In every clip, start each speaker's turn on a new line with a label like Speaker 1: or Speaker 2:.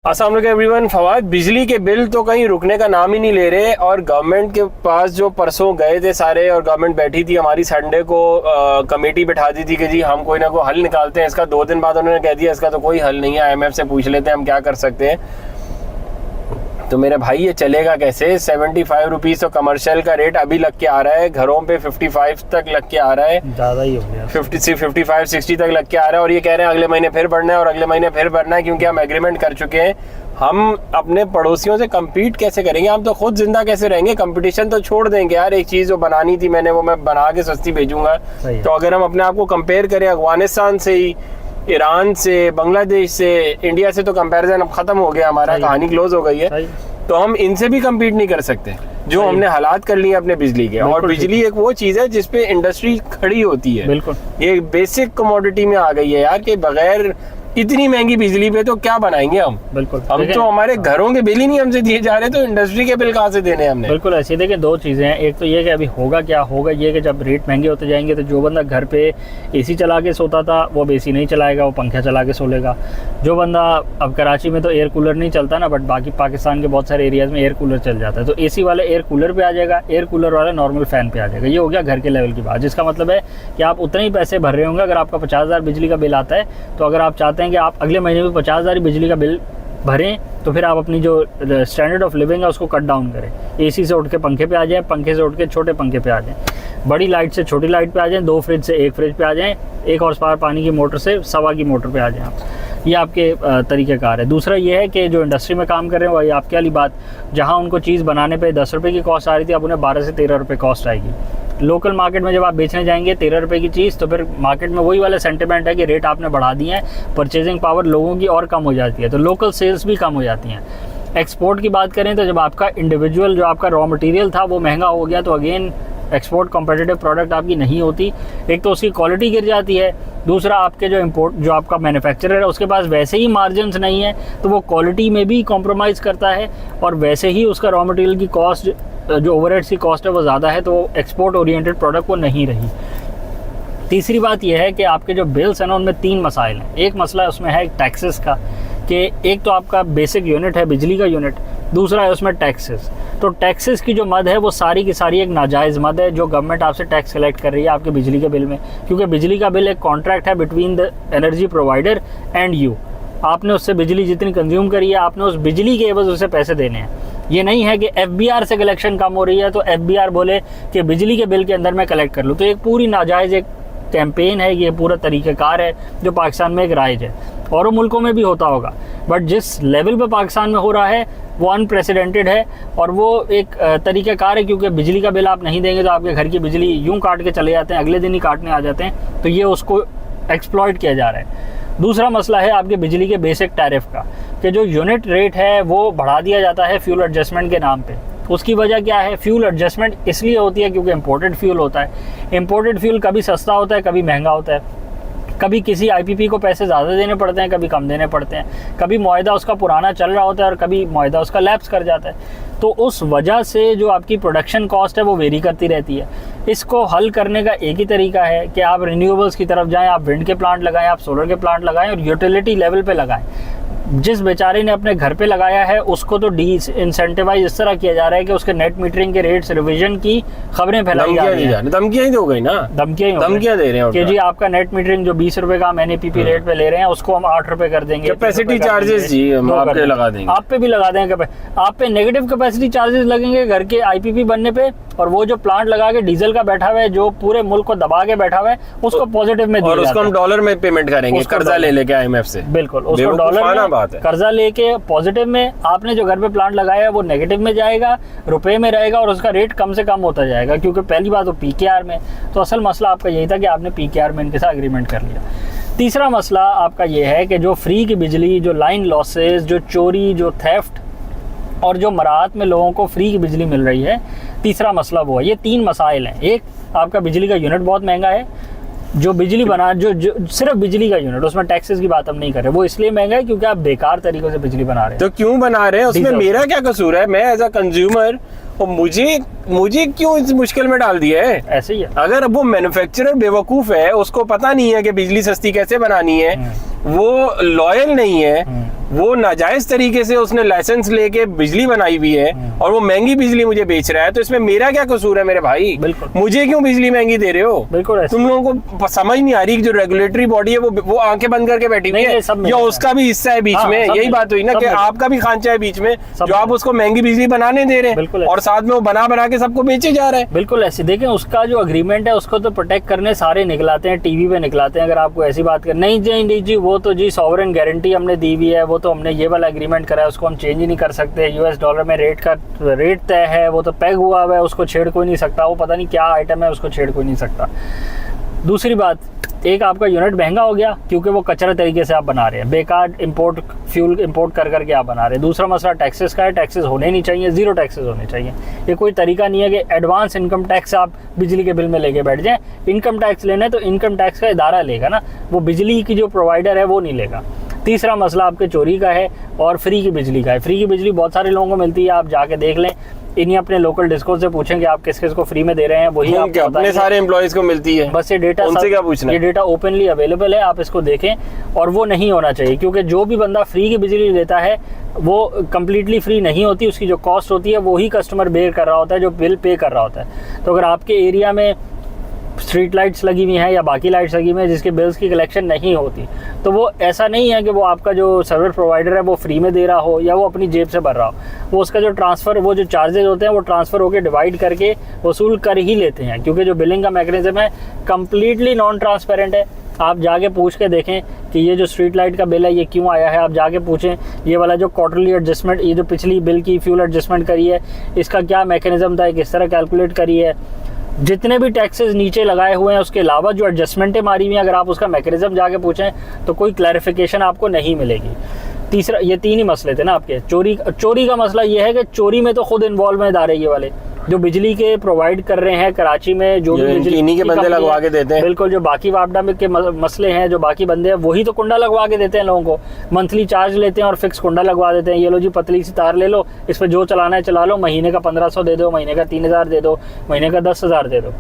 Speaker 1: अस्सलाम वालेकुम एवरीवन। फवाद, बिजली के बिल तो कहीं रुकने का नाम ही नहीं ले रहे और गवर्नमेंट के पास जो परसों गए थे सारे और गवर्नमेंट बैठी थी हमारी, संडे को कमेटी बैठा दी थी कि जी हम कोई ना कोई हल निकालते हैं इसका। 2 दिन बाद उन्होंने कह दिया इसका तो कोई हल नहीं है, IMF से पूछ लेते हैं हम क्या कर सकते हैं। तो मेरे भाई ये चलेगा कैसे? 75 रुपीज़ तो कमर्शियल का रेट अभी लग के आ रहा है, घरों पे 55 तक लग के आ रहा है,
Speaker 2: ज़्यादा ही हो गया,
Speaker 1: 55-60 तक लग के आ रहा है। और ये कह रहे हैं अगले महीने फिर बढ़ना है और अगले महीने फिर बढ़ना है, क्योंकि हम एग्रीमेंट कर चुके हैं। हम अपने पड़ोसियों से कम्पीट कैसे करेंगे? हम तो खुद जिंदा कैसे रहेंगे? कंपटीशन तो छोड़ देंगे यार। एक चीज़ जो बनानी थी मैंने वो मैं बना के सस्ती भेजूंगा। तो अगर हम अपने आप को कंपेयर करें अफगानिस्तान से ही, ईरान से, बांग्लादेश से, इंडिया से, तो कंपैरिजन अब खत्म हो गया, हमारा कहानी क्लोज हो गई है। तो हम इनसे भी कम्पीट नहीं कर सकते जो हमने हालात कर लिए अपने बिजली के। और बिजली एक वो चीज है जिसपे इंडस्ट्री खड़ी होती है। बिल्कुल, ये बेसिक कमोडिटी में आ गई है यार, कि बगैर इतनी महंगी बिजली पे तो क्या बनाएंगे हम। बिल्कुल, हम तो हमारे घरों के बिल ही नहीं हमसे दिए जा रहे, तो इंडस्ट्री के बिल कहाँ से देने हमने।
Speaker 2: बिल्कुल ऐसे देखिए, 2 चीज़ें हैं। एक तो ये कि अभी होगा क्या होगा ये कि जब रेट महंगे होते जाएंगे तो जो बंदा घर पे एसी चला के सोता था वो अब एसी नहीं चलाएगा, वो पंखा चला के सो लेगा। जो बंदा, अब कराची में तो एयर कूलर नहीं चलता ना, बट बाकी पाकिस्तान के बहुत सारे एरियाज़ में एयर कूलर चल जाता है, तो एसी वाले एयर कूलर पे आ जाएगा, एयर कूलर वाला नॉर्मल फ़ैन पे आ जाएगा। ये हो गया घर के लेवल की बात, जिसका मतलब है कि आप उतने ही पैसे भर रहे होंगे। अगर आपका 50,000 बिजली का बिल आता है तो अगर आप चाहते हैं कि आप अगले महीने 50,000 बिजली का बिल भरें, तो फिर आप अपनी जो स्टैंडर्ड ऑफ लिविंग है उसको कट डाउन करें। एसी से उठ के पंखे पे आ जाएं, पंखे से उठ के छोटे पंखे पे आ जाएं, बड़ी लाइट से छोटी लाइट पे आ जाएं, 2 फ्रिज से 1 फ्रिज पे आ जाएं, 1 हॉर्स पावर पानी की मोटर से 1.25 की मोटर पे आ जाएं आप। ये आपके तरीक़ेकार है। दूसरा ये है कि जो इंडस्ट्री में काम कर रहे हैं वही आपके वाली बात, जहाँ उनको चीज़ बनाने पर 10 रुपये की कॉस्ट आ रही थी, अब उन्हें 12 से 13 रुपये कॉस्ट आएगी। लोकल मार्केट में जब आप बेचने जाएंगे 13 रुपये की चीज़, तो फिर मार्केट में वही वाला सेंटिमेंट है कि रेट आपने बढ़ा दिए हैं, परचेजिंग पावर लोगों की और कम हो जाती है, तो लोकल सेल्स भी कम हो जाती हैं। एक्सपोर्ट की बात करें तो जब आपका इंडिविजुअल जो आपका रॉ मटेरियल था वो महंगा हो गया, तो अगेन एक्सपोर्ट कॉम्पिटिटिव प्रोडक्ट आपकी नहीं होती। एक तो उसकी क्वालिटी गिर जाती है, दूसरा आपके जो इम्पोर्ट जो आपका मैन्युफैक्चरर है उसके पास वैसे ही मार्जिन्स नहीं है, तो वो क्वालिटी में भी कॉम्प्रोमाइज़ करता है, और वैसे ही उसका रॉ मटेरियल की कॉस्ट, जो ओवरहेड्स की कॉस्ट है वो ज़्यादा है, तो वो एक्सपोर्ट ओरिएंटेड प्रोडक्ट वो नहीं रही। तीसरी बात यह है कि आपके जो बिल्स हैं ना उनमें 3 मसाइल हैं। एक मसला उसमें है टैक्सेस का, कि एक तो आपका बेसिक यूनिट है बिजली का यूनिट, दूसरा है उसमें टैक्सेस। तो टैक्सेस की जो मद है वो सारी की सारी एक नाजायज़ मद है, जो गवर्नमेंट आपसे टैक्स कलेक्ट कर रही है आपके बिजली के बिल में, क्योंकि बिजली का बिल एक कॉन्ट्रैक्ट है between the energy provider and you. आपने उससे बिजली जितनी कंज्यूम करी है, आपने उस बिजली के एवज उसे पैसे देने हैं। ये नहीं है कि FBR से कलेक्शन कम हो रही है तो FBR बोले कि बिजली के बिल के अंदर मैं कलेक्ट कर लूँ। तो एक पूरी नाजायज़ एक कैंपेन है, ये पूरा तरीक़ाकार है जो पाकिस्तान में एक राइज है, और मुल्कों में भी होता होगा, बट जिस लेवल पे पाकिस्तान में हो रहा है वो अनप्रेसिडेंटेड है, और वो एक तरीक़ाकार है, क्योंकि बिजली का बिल आप नहीं देंगे तो आपके घर की बिजली यूँ काट के चले जाते हैं, अगले दिन ही काटने आ जाते हैं, तो ये उसको एक्सप्लॉइट किया जा रहा है। दूसरा मसला है आपके बिजली के बेसिक टैरिफ का, कि जो यूनिट रेट है वो बढ़ा दिया जाता है फ्यूल एडजस्टमेंट के नाम पे। उसकी वजह क्या है? फ्यूल एडजस्टमेंट इसलिए होती है क्योंकि इंपोर्टेड फ्यूल होता है। इंपोर्टेड फ्यूल कभी सस्ता होता है, कभी महंगा होता है, कभी किसी IPP को पैसे ज़्यादा देने पड़ते हैं, कभी कम देने पड़ते हैं, कभी मुआहदा उसका पुराना चल रहा होता है और कभी मुआहदा उसका लैप्स कर जाता है। तो उस वजह से जो आपकी प्रोडक्शन कॉस्ट है वो वेरी करती रहती है। इसको हल करने का एक ही तरीका है कि आप रिन्यूएबल्स की तरफ जाएं, आप विंड के प्लांट लगाएं, आप सोलर के प्लांट लगाएं, और यूटिलिटी लेवल पे लगाएं। जिस बेचारे ने अपने घर पे लगाया है उसको तो इंसेंटिवाइज इस तरह किया जा रहा है कि उसके नेट मीटरिंग के रेट्स रिवीजन की खबरें फैलाई जा रही हैं।
Speaker 1: धमकियां ही हो गई ना, धमकियां दे रहे हैं
Speaker 2: कि जी आपका नेट मीटरिंग जो 20 रुपए का हम NAPP रेट पे ले रहे हैं उसको हम 8 रुपए कर देंगे।
Speaker 1: कैपेसिटी चार्जेस जी हम आप पे लगा देंगे,
Speaker 2: आप पे भी लगा देंगे, आप पे नेगेटिव कैपेसिटी चार्जेस लगेंगे घर के IPP बनने पे, और वो जो प्लांट लगा के डीजल का बैठा हुआ है जो पूरे मुल्क को दबा के बैठा हुआ है उसको पॉजिटिव में,
Speaker 1: और उसको हम डॉलर में पेमेंट करेंगे, कर्जा ले लेके IMF से।
Speaker 2: बिल्कुल, उसको डॉलर में कर्जा लेके पॉजिटिव में, आपने जो घर पे प्लांट लगाया है वो नेगेटिव में जाएगा, रुपए में रहेगा, और उसका रेट कम से कम होता जाएगा, क्योंकि पहली बात वो PKR में। तो असल मसला आपका यही था कि आपने PKR में इनके साथ एग्रीमेंट कर लिया। तीसरा मसला आपका ये है कि जो फ्री की बिजली, जो लाइन लॉसेस, जो चोरी, जो थेफ्ट, और जो मराहत में लोगों को फ्री की बिजली मिल रही है, तीसरा मसला वो है। ये 3 मसाइल हैं। एक, आपका बिजली का यूनिट बहुत महंगा है, जो बिजली बना जो सिर्फ बिजली का यूनिट, उसमें टैक्सेस की बात हम नहीं कर रहे, वो इसलिए महंगा है क्योंकि आप बेकार तरीकों से बिजली बना रहे हैं।
Speaker 1: तो क्यों बना रहे हैं, उसमें मेरा क्या कसूर है? मैं एज अ कंज्यूमर, और मुझे क्यों इस मुश्किल में डाल दिया है?
Speaker 2: ऐसे ही है।
Speaker 1: अगर वो मैन्युफैक्चरर बेवकूफ है, उसको पता नहीं है कि बिजली सस्ती कैसे बनानी है, वो लॉयल नहीं है, वो नाजायज तरीके से उसने लाइसेंस लेके बिजली बनाई हुई है और वो महंगी बिजली मुझे बेच रहा है, तो इसमें मेरा क्या कसूर है मेरे भाई?
Speaker 2: बिल्कुल।
Speaker 1: मुझे क्यों बिजली महंगी दे रहे हो?
Speaker 2: बिल्कुल।
Speaker 1: तुम लोगों को समझ नहीं आ रही कि जो रेगुलेटरी बॉडी है वो आंखें बंद करके बैठी हुई है, या उसका भी हिस्सा है बीच में? यही बात हुई ना कि आपका भी खांचा है बीच में, जो आप उसको महंगी बिजली बनाने दे रहे हैं और साथ में वो बना के सबको बेचे जा रहे हैं।
Speaker 2: बिल्कुल ऐसे। देखें, उसका जो अग्रीमेंट है उसको तो प्रोटेक्ट करने सारे निकलाते हैं, टीवी पे निकलाते हैं। अगर आपको ऐसी बात कर, नहीं जी वो तो जी सॉवरेन गारंटी हमने दी हुई है, वो तो हमने ये वाला एग्रीमेंट करा है, उसको हम चेंज ही नहीं कर सकते, यूएस डॉलर में रेट तय है, वो तो पैग हुआ है, उसको छेड़ कोई नहीं सकता, वो पता नहीं क्या आइटम है, उसको छेड़ कोई नहीं सकता। दूसरी बात, एक आपका यूनिट महंगा हो गया क्योंकि वो कचरा तरीके से आप बना रहे हैं, बेकार फ्यूल इंपोर्ट करके आप बना रहे हैं। दूसरा मसला टैक्सेस का है, टैक्सेस होने नहीं चाहिए, जीरो टैक्सेस होने चाहिए। ये कोई तरीका नहीं है कि एडवांस इनकम टैक्स आप बिजली के बिल में लेके बैठ जाएं। इनकम टैक्स लेना है तो इनकम टैक्स का इदारा लेगा ना, वो बिजली की जो प्रोवाइडर है वो नहीं लेगा। तीसरा मसला आपके चोरी का है और फ्री की बिजली का है। फ्री की बिजली बहुत सारे लोगों को मिलती है, आप जाके देख लें, इन्हीं अपने लोकल डिस्को से पूछें कि आप किस किस को फ्री में दे रहे हैं, वही आपको
Speaker 1: अपने सारे एम्प्लॉइज को मिलती है।
Speaker 2: बस ये डेटा
Speaker 1: उनसे क्या पूछना,
Speaker 2: ये डेटा ओपनली अवेलेबल है, आप इसको देखें। और वो नहीं होना चाहिए क्योंकि जो भी बंदा फ्री की बिजली लेता है वो कम्प्लीटली फ्री नहीं होती, उसकी जो कॉस्ट होती है वही कस्टमर बेयर कर रहा होता है, जो बिल पे कर रहा होता है। तो अगर आपके एरिया में स्ट्रीट लाइट्स लगी हुई हैं या बाकी लाइट्स लगी हुई हैं जिसके बिल्स की कलेक्शन नहीं होती, तो वो ऐसा नहीं है कि वो आपका जो सर्विस प्रोवाइडर है वो फ्री में दे रहा हो या वो अपनी जेब से भर रहा हो, वो उसका जो ट्रांसफ़र, वो जो चार्जेस होते हैं वो ट्रांसफ़र होकर डिवाइड करके वसूल कर ही लेते हैं, क्योंकि जो बिलिंग का मैकेनिज्म है कम्प्लीटली नॉन ट्रांसपेरेंट है। आप जाके पूछ के देखें कि ये जो स्ट्रीट लाइट का बिल है ये क्यों आया है, आप जाके पूछें ये वाला जो क्वार्टरली एडजस्टमेंट, ये जो पिछली बिल की फ्यूल एडजस्टमेंट करी है, इसका क्या मैकेनिज्म था, किस तरह कैलकुलेट करी है, जितने भी टैक्सेस नीचे लगाए हुए हैं उसके अलावा जो एडजस्टमेंटें मारी हुई हैं, अगर आप उसका मैकेनिज्म जाके पूछें तो कोई क्लैरिफिकेशन आपको नहीं मिलेगी। तीसरा, ये तीन ही मसले थे ना आपके। चोरी का मसला ये है कि चोरी में तो खुद इन्वॉल्वमेंट आ रही है वाले जो बिजली के प्रोवाइड कर रहे हैं कराची में, जो भी बिजली
Speaker 1: इन्हीं के बंदे लगवा के देते हैं।
Speaker 2: बिल्कुल, जो बाकी वापडा में के मसले हैं, जो बाकी बंदे हैं वही तो कुंडा लगवा के देते हैं लोगों को, मंथली चार्ज लेते हैं और फिक्स कुंडा लगवा देते हैं। ये लो जी पतली सी तार ले लो, इस पर जो चलाना है चला लो, महीने का 1500 दे दो, महीने का 3000 दे दो, महीने का 10,000 दे दो।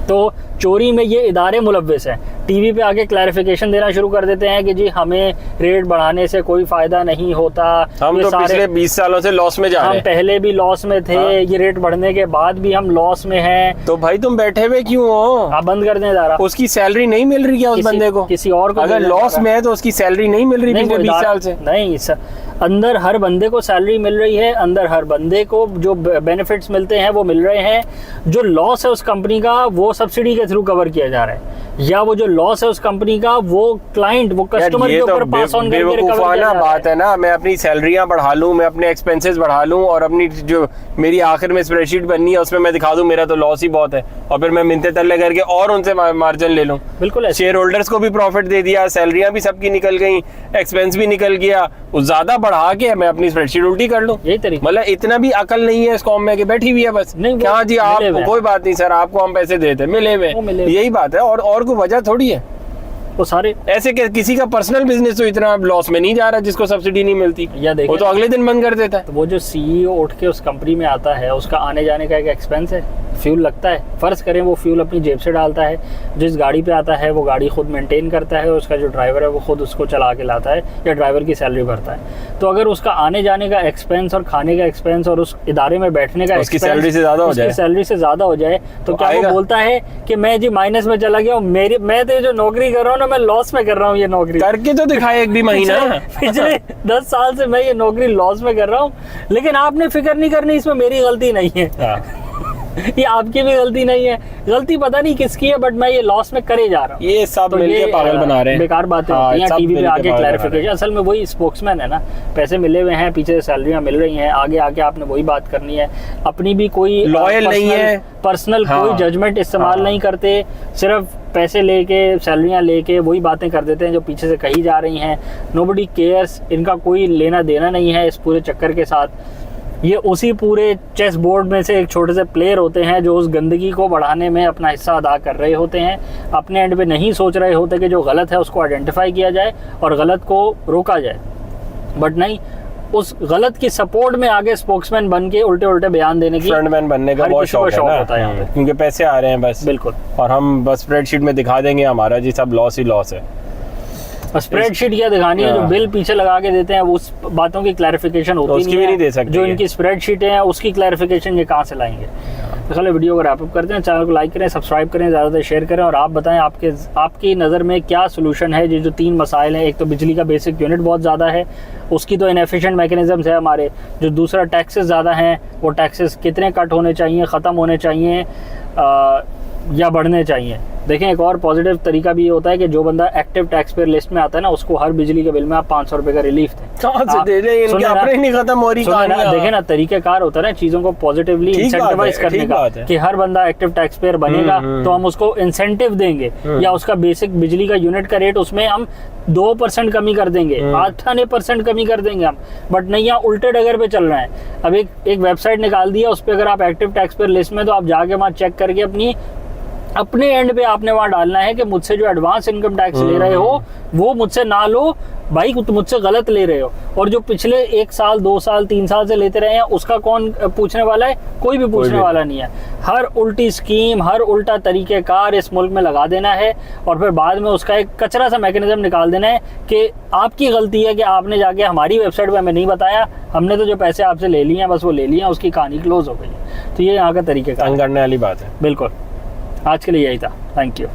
Speaker 2: तो चोरी में ये इदारे मुलव्विस हैं। टीवी पे आके क्लैरिफिकेशन देना शुरू कर देते हैं कि जी हमें रेट बढ़ाने से कोई फायदा नहीं होता,
Speaker 1: हम तो पिछले 20 सालों से लॉस में जा रहे हैं,
Speaker 2: हम पहले भी लॉस में थे, ये रेट बढ़ने के बाद भी हम लॉस में हैं।
Speaker 1: तो भाई तुम बैठे हुए क्यों हो?
Speaker 2: आप बंद कर दें इदारा।
Speaker 1: उसकी सैलरी नहीं मिल रही क्या उस बंदे को?
Speaker 2: किसी और को
Speaker 1: अगर लॉस में है तो उसकी सैलरी नहीं मिल रही पिछले 20 साल से?
Speaker 2: नहीं सर, अंदर हर बंदे को सैलरी मिल रही है, अंदर हर बंदे को जो बेनिफिट्स मिलते हैं वो मिल रहे हैं। जो लॉस है उस कंपनी का वो सब्सिडी के थ्रू कवर किया जा रहा है, या वो जो लॉस है उस कंपनी का वो क्लाइंट, वो कस्टमर के ऊपर पास ऑन करके रिकवर किया जा रहा है।
Speaker 1: बात है ना, मैं अपनी सैलरियां बढ़ा लूं, मैं अपने एक्सपेंसेस बढ़ा लूं और अपनी जो मेरी आखिर में स्प्रेडशीट बननी है उसमें मैं दिखा दूं मेरा तो लॉस ही बहुत है, और फिर मैं मिन्नतें तल्ले करके और उनसे मार्जिन ले लूं।
Speaker 2: बिल्कुल,
Speaker 1: शेयर होल्डर्स को भी प्रॉफिट दे दिया, सैलरियां भी सबकी निकल गई, एक्सपेंस भी निकल गया, उस ज्यादा बढ़ा के मैं अपनी स्प्रेडशीट उल्टी कर लूं।
Speaker 2: यही तरीका,
Speaker 1: मतलब इतना भी अकल नहीं है इस कौम में कि बैठी हुई है बस क्या जी आप कोई बात नहीं सर, आपको हम पैसे देते मिले हुए, यही बात है और कोई वजह थोड़ी है।
Speaker 2: वो सारे ऐसे
Speaker 1: किसी का पर्सनल बिजनेस तो इतना लॉस में नहीं जा रहा जिसको सब्सिडी नहीं मिलती, या वो तो अगले दिन बंद कर देता है।
Speaker 2: तो वो जो सीईओ उठ के उस कंपनी में आता है उसका आने जाने का एक एक्सपेंस है, फ्यूल लगता है। फर्ज करें वो फ्यूल अपनी जेब से डालता है, जिस गाड़ी पे आता है वो गाड़ी खुद मेंटेन करता है, उसका जो ड्राइवर है वो खुद उसको चला के लाता है या ड्राइवर की सैलरी भरता है। तो अगर उसका आने जाने का एक्सपेंस और खाने का एक्सपेंस और उस इदारे में बैठने का
Speaker 1: उसकी सैलरी से
Speaker 2: ज्यादा हो जाए तो क्या वो बोलता है कि मैं जी माइनस में चला गया हूँ, मैं तो जो नौकरी कर रहा हूँ ना मैं लॉस में कर रहा हूँ, ये नौकरी
Speaker 1: करके तो दिखाए एक भी महीना।
Speaker 2: पिछले 10 साल से मैं ये नौकरी लॉस में कर रहा हूँ, लेकिन आपने फिक्र नहीं करनी, इसमें मेरी गलती नहीं है, ये आपकी भी गलती नहीं है, गलती पता नहीं किसकी है, बट मैं ये लॉस में करे जा रहा हूँ।
Speaker 1: ये सब तो मिलके पागल बना रहे हैं,
Speaker 2: बेकार बातें होती हैं टीवी पे आके क्लैरिफिकेशन। असल में वही स्पोक्समैन है ना, पैसे मिले हुए हैं, पीछे से सैलरियां मिल रही हैं, आगे आके आपने वही बात करनी है, अपनी भी कोई
Speaker 1: लॉयल नहीं है,
Speaker 2: पर्सनल कोई जजमेंट इस्तेमाल नहीं करते, सिर्फ पैसे लेके सैलरियां लेके वही बातें कर देते हैं जो पीछे से कही जा रही हैं। नोबडी केयर्स, इनका कोई लेना देना नहीं है इस पूरे चक्कर के साथ। ये उसी पूरे चेस बोर्ड में से एक छोटे से प्लेयर होते हैं जो उस गंदगी को बढ़ाने में अपना हिस्सा अदा कर रहे होते हैं। अपने एंड पे नहीं सोच रहे होते कि जो गलत है उसको आइडेंटिफाई किया जाए और गलत को रोका जाए, बट नहीं, उस गलत की सपोर्ट में आगे स्पोक्समैन बन के उल्टे उल्टे बयान देने की,
Speaker 1: फ्रंटमैन बनने का बहुत शौक
Speaker 2: होता है यहाँ पे,
Speaker 1: क्योंकि पैसे आ रहे हैं बस।
Speaker 2: बिल्कुल।
Speaker 1: और हम बस स्प्रेडशीट में दिखा देंगे हमारा जी सब लॉस ही लॉस है।
Speaker 2: स्प्रेडशीट क्या दिखानी है, जो बिल पीछे लगा के देते हैं उस बातों की क्लैरिफिकेशन होती
Speaker 1: उसकी भी नहीं दे सकते।
Speaker 2: जो इनकी स्प्रेडशीटें हैं उसकी क्लैरिफिकेशन ये कहाँ से लाएंगे। तो चलो वीडियो को रैप अप करते हैं। चैनल को लाइक करें, सब्सक्राइब करें, ज़्यादातर शेयर करें और आप बताएं आपकी नज़र में क्या सोल्यूशन है। ये जो 3 मसाइल हैं, एक तो बिजली का बेसिक यूनिट बहुत ज़्यादा है, उसकी तो इनएफिशिएंट मैकेनिज्म्स है हमारे। जो दूसरा टैक्सेस ज़्यादा हैं, वो टैक्सेस कितने कट होने चाहिए, ख़त्म होने चाहिए या बढ़ने चाहिए। देखें, एक और पॉजिटिव तरीका भी ये होता है कि जो बंदा एक्टिव टैक्स पेयर लिस्ट में आता है ना, उसको हर बिजली के बिल में आप 500 रुपए का रिलीफ दें।
Speaker 1: नहीं खत्म हो रही कहानी।
Speaker 2: देखें ना, तरीकेकार होता है ना चीजों को पॉजिटिवली इंसेंटिवाइज करने का, कि हर बंदा एक्टिव टैक्स पेयर बनेगा तो हम उसको इंसेंटिव देंगे, या उसका बेसिक बिजली का यूनिट का रेट उसमें हम 2% कमी कर देंगे, 98% कमी कर देंगे हम। बट नहीं, यहाँ उल्टे डगर पे चल रहा है। अब एक वेबसाइट निकाल दिया, उस पर अगर आप एक्टिव टैक्स पेयर लिस्ट में, तो आप जाके वहाँ चेक करके अपने एंड पे आपने वहां डालना है कि मुझसे जो एडवांस इनकम टैक्स ले रहे हो वो मुझसे ना लो भाई, मुझसे गलत ले रहे हो। और जो पिछले 1 साल 2 साल 3 साल से लेते रहे हैं उसका कौन पूछने वाला है? कोई भी पूछने वाला नहीं है। हर उल्टी स्कीम, हर उल्टा तरीकेकार इस मुल्क में लगा देना है और फिर बाद में उसका एक कचरा सा मैकेनिज्म निकाल देना है कि आपकी गलती है कि आपने जाके हमारी वेबसाइट पे हमें नहीं बताया, हमने तो जो पैसे आपसे ले लिए हैं बस वो ले लिए हैं, उसकी कहानी क्लोज हो गई है। तो ये यहाँ का तरीकेकार
Speaker 1: करने वाली बात है।
Speaker 2: बिल्कुल। आज के लिए यही था। Thank you.